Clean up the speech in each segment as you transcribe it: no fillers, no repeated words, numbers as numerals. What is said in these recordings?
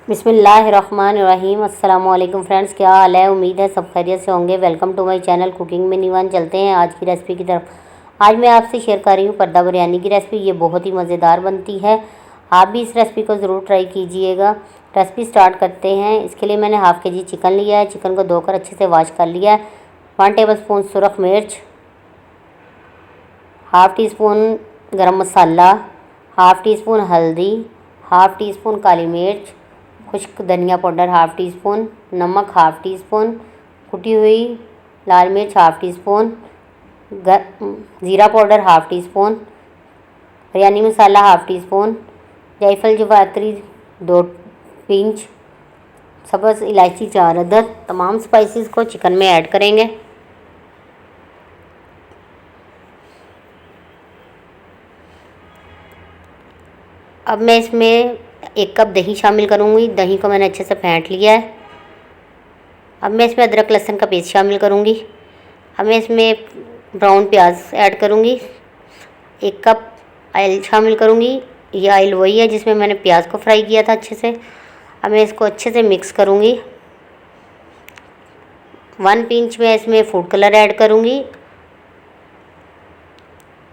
बिस्मिल्लाहिर्रहमानिर्रहीम। अस्सलाम वालेकुम फ्रेंड्स, क्या हाल है? उम्मीद है सब खैरियत से होंगे। Welcome to my channel cooking में निवान। चलते हैं आज की रेसिपी की तरफ। आज मैं आपसे शेयर कर रही हूँ पर्दा बिरयानी की रेसिपी। ये बहुत ही मज़ेदार बनती है। आप भी इस रेसिपी को ज़रूर ट्राई कीजिएगा। रेसिपी स्टार्ट करते हैं। इसके लिए मैंने हाफ़ kg चिकन लिया है। चिकन को धोकर अच्छे से वॉश कर लिया है। 1 टेबलस्पून सुरख मिर्च, half teaspoon garam masala, half teaspoon हल्दी, हाफ़ टी स्पून काली मिर्च, खुश्क धनिया पाउडर हाफ़ टी स्पून, नमक हाफ़ टी स्पून, कुटी हुई लाल मिर्च हाफ़ टी स्पून, ज़ीरा powder half teaspoon, biryani masala half teaspoon, जायफल जवात्री 2 पिंच, सब्ज़ इलायची 4 अदद। तमाम स्पाइसेस को चिकन में ऐड करेंगे। अब मैं इसमें 1 कप दही शामिल करूँगी। दही को मैंने अच्छे से फेंट लिया है। अब मैं इसमें अदरक लहसुन का पेस्ट शामिल करूँगी। अब मैं इसमें ब्राउन प्याज ऐड करूँगी। 1 कप ऑयल शामिल करूँगी। ये ऑयल वही है जिसमें मैंने प्याज को फ्राई किया था अच्छे से। अब मैं इसको अच्छे से मिक्स करूँगी। 1 पिंच में इसमें फूड कलर ऐड करूँगी।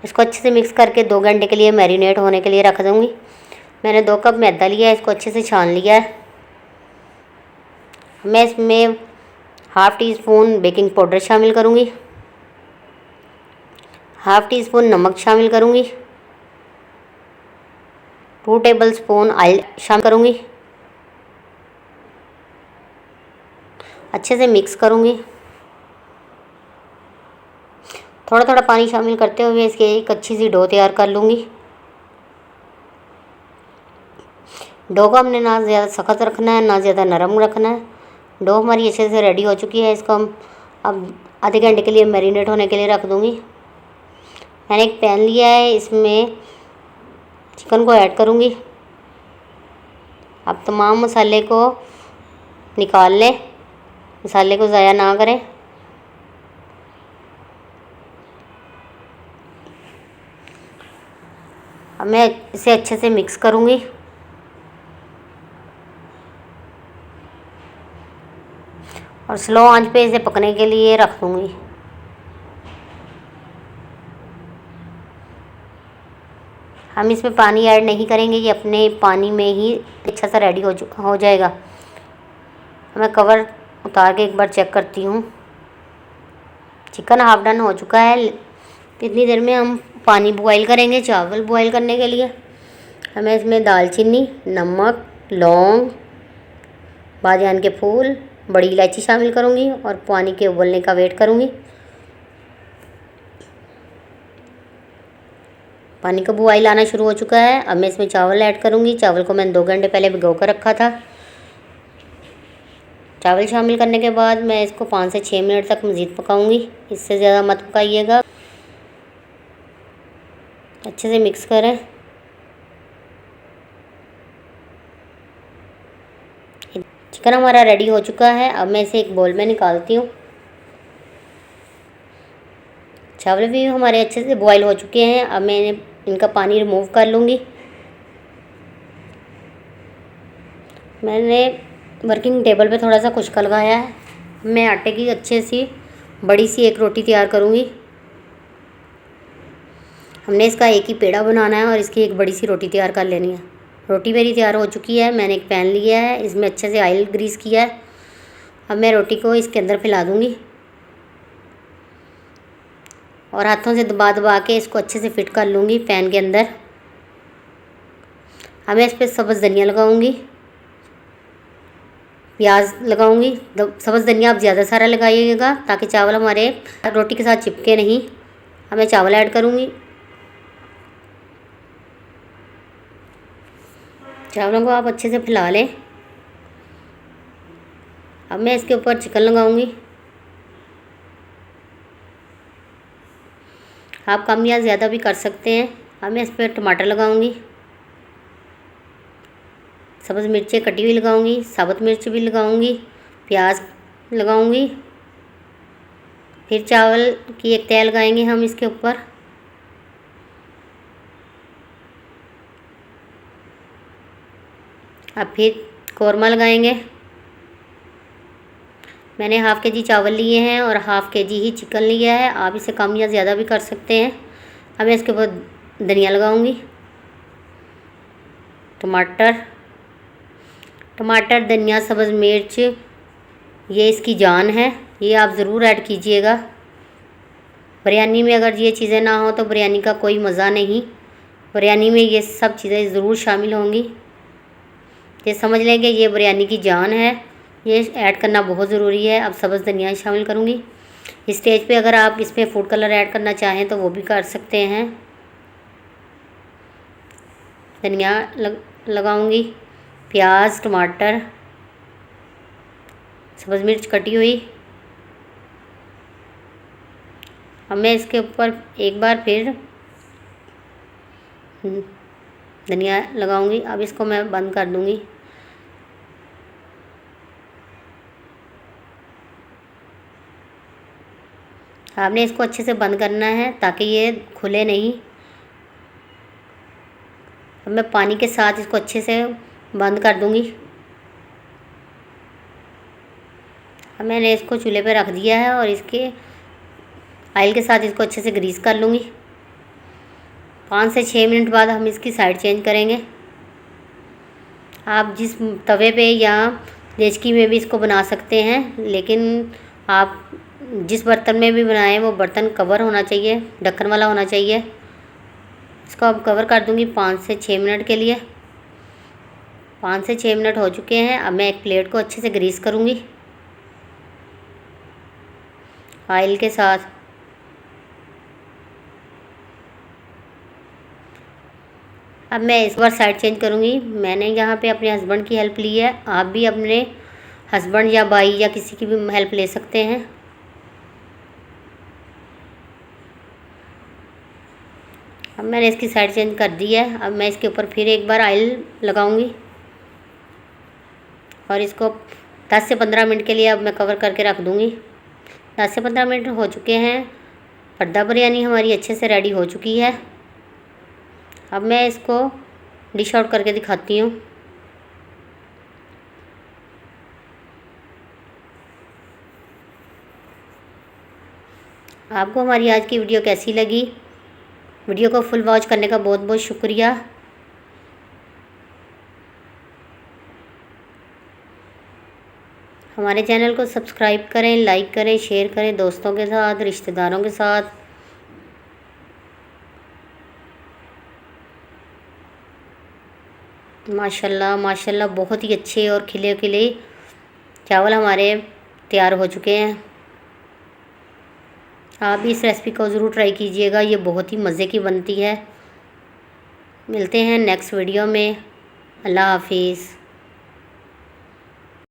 इसको अच्छे से मिक्स करके 2 घंटे के लिए मैरिनेट होने के लिए रख दूँगी। मैंने 2 कप मैदा लिया है, इसको अच्छे से छान लिया है। मैं इसमें half tea spoon baking powder शामिल करूँगी। हाफ़ टी स्पून नमक शामिल करूँगी। 2 टेबलस्पून ऑयल शामिल करूँगी। अच्छे से मिक्स करूँगी। थोड़ा थोड़ा पानी शामिल करते हुए इसकी एक अच्छी सी डो तैयार कर लूँगी। डो को हमने ना ज़्यादा सख्त रखना है ना ज़्यादा नरम रखना है। डो हमारी अच्छे से रेडी हो चुकी है। इसको हम अब आधे घंटे के लिए मैरिनेट होने के लिए रख दूँगी। मैंने एक पैन लिया है, इसमें चिकन को ऐड करूँगी। अब तमाम मसाले को निकाल लें, मसाले को ज़ाया ना करें। अब मैं इसे अच्छे से मिक्स करूँगी और स्लो आंच पे इसे पकने के लिए रख दूँगी। हम इसमें पानी ऐड नहीं करेंगे, ये अपने पानी में ही अच्छा सा रेडी हो जाएगा। मैं कवर उतार के एक बार चेक करती हूँ। चिकन हाफ डन हो चुका है। इतनी देर में हम पानी बॉईल करेंगे चावल बॉईल करने के लिए। हमें इसमें दालचीनी, नमक, लौंग, बादियान के फूल, बड़ी इलायची शामिल करूँगी और पानी के उबलने का वेट करूँगी। पानी का बॉईल आना शुरू हो चुका है। अब मैं इसमें चावल ऐड करूँगी। चावल को मैंने 2 घंटे पहले भिगो कर रखा था। चावल शामिल करने के बाद मैं इसको 5 से 6 मिनट तक मज़ीद पकाऊंगी। इससे ज़्यादा मत पकाइएगा। अच्छे से मिक्स करें। चिकन हमारा रेडी हो चुका है। अब मैं इसे एक बोल में निकालती हूँ। चावल भी हमारे अच्छे से बॉईल हो चुके हैं। अब मैं इनका पानी रिमूव कर लूँगी। मैंने वर्किंग टेबल पे थोड़ा सा खुश्का लगाया है। मैं आटे की अच्छे सी बड़ी सी एक रोटी तैयार करूँगी। हमने इसका एक ही पेड़ा बनाना है और इसकी एक बड़ी सी रोटी तैयार कर लेनी है। रोटी मेरी तैयार हो चुकी है। मैंने एक पैन लिया है, इसमें अच्छे से ऑयल ग्रीस किया है। अब मैं रोटी को इसके अंदर फैला दूँगी और हाथों से दबा दबा के इसको अच्छे से फिट कर लूँगी पैन के अंदर। अब मैं इस पर सब्ज़ धनिया लगाऊँगी, प्याज लगाऊँगी। सब्ज़ धनिया आप ज़्यादा सारा लगाइएगा ताकि चावल हमारे रोटी के साथ चिपके नहीं। अब मैं चावल ऐड करूँगी। चावलों को आप अच्छे से फैला लें। अब मैं इसके ऊपर चिकन लगाऊंगी। आप कम या ज़्यादा भी कर सकते हैं। अब मैं इस पर टमाटर लगाऊंगी, सब्ज़ मिर्चें कटी हुई लगाऊंगी, साबुत मिर्च भी लगाऊंगी, प्याज लगाऊंगी। फिर चावल की एक तह लगाएंगे हम इसके ऊपर। अब फिर कौरमा लगाएंगे। मैंने हाफ़ के जी चावल लिए हैं और हाफ़ के जी ही चिकन लिया है, आप इसे कम या ज़्यादा भी कर सकते हैं। अब मैं इसके ऊपर धनिया लगाऊंगी, टमाटर, धनिया, सब्ज़ मिर्च, ये इसकी जान है, ये आप ज़रूर ऐड कीजिएगा। बिरयानी में अगर ये चीज़ें ना हो तो बिरयानी का कोई मज़ा नहीं। बिरयानी में ये सब चीज़ें ज़रूर शामिल होंगी। ये समझ लें कि ये बिरयानी की जान है, ये ऐड करना बहुत ज़रूरी है। अब सब्ज़ धनिया शामिल करूँगी। इस स्टेज पे अगर आप इसमें फूड कलर ऐड करना चाहें तो वो भी कर सकते हैं। धनिया लगाऊंगी, प्याज, टमाटर, सब्ज़ मिर्च कटी हुई। अब मैं इसके ऊपर एक बार फिर धनिया लगाऊंगी। अब इसको मैं बंद कर दूंगी। आपने इसको अच्छे से बंद करना है ताकि ये खुले नहीं। अब मैं पानी के साथ इसको अच्छे से बंद कर दूंगी। अब मैंने इसको चूल्हे पे रख दिया है और इसके ऑयल के साथ इसको अच्छे से ग्रीस कर लूँगी। 5 से 6 मिनट बाद हम इसकी साइड चेंज करेंगे। आप जिस तवे पे या देचकी में भी इसको बना सकते हैं, लेकिन आप जिस बर्तन में भी बनाएं वो बर्तन कवर होना चाहिए, ढक्कन वाला होना चाहिए। इसको अब कवर कर दूंगी 5 से 6 मिनट के लिए। 5 से 6 मिनट हो चुके हैं। अब मैं एक प्लेट को अच्छे से ग्रीस करूंगी ऑयल के साथ। अब मैं इस बार साइड चेंज करूंगी। मैंने यहाँ पे अपने हस्बैंड की हेल्प ली है, आप भी अपने हस्बैंड या भाई या किसी की भी हेल्प ले सकते हैं। अब मैंने इसकी साइड चेंज कर दी है। अब मैं इसके ऊपर फिर एक बार ऑयल लगाऊंगी और इसको 10 से 15 मिनट के लिए अब मैं कवर करके रख दूंगी। 10 से 15 मिनट हो चुके हैं। पर्दा बिरयानी हमारी अच्छे से रेडी हो चुकी है। अब मैं इसको डिश आउट करके दिखाती हूँ। आपको हमारी आज की वीडियो कैसी लगी? वीडियो को फुल वॉच करने का बहुत बहुत शुक्रिया। हमारे चैनल को सब्सक्राइब करें, लाइक करें, शेयर करें दोस्तों के साथ, रिश्तेदारों के साथ। माशाल्लाह माशाल्लाह बहुत ही अच्छे और खिले खिले चावल हमारे तैयार हो चुके हैं। आप भी इस रेसिपी को ज़रूर ट्राई कीजिएगा, ये बहुत ही मज़े की बनती है। मिलते हैं नेक्स्ट वीडियो में। अल्लाह हाफिज़।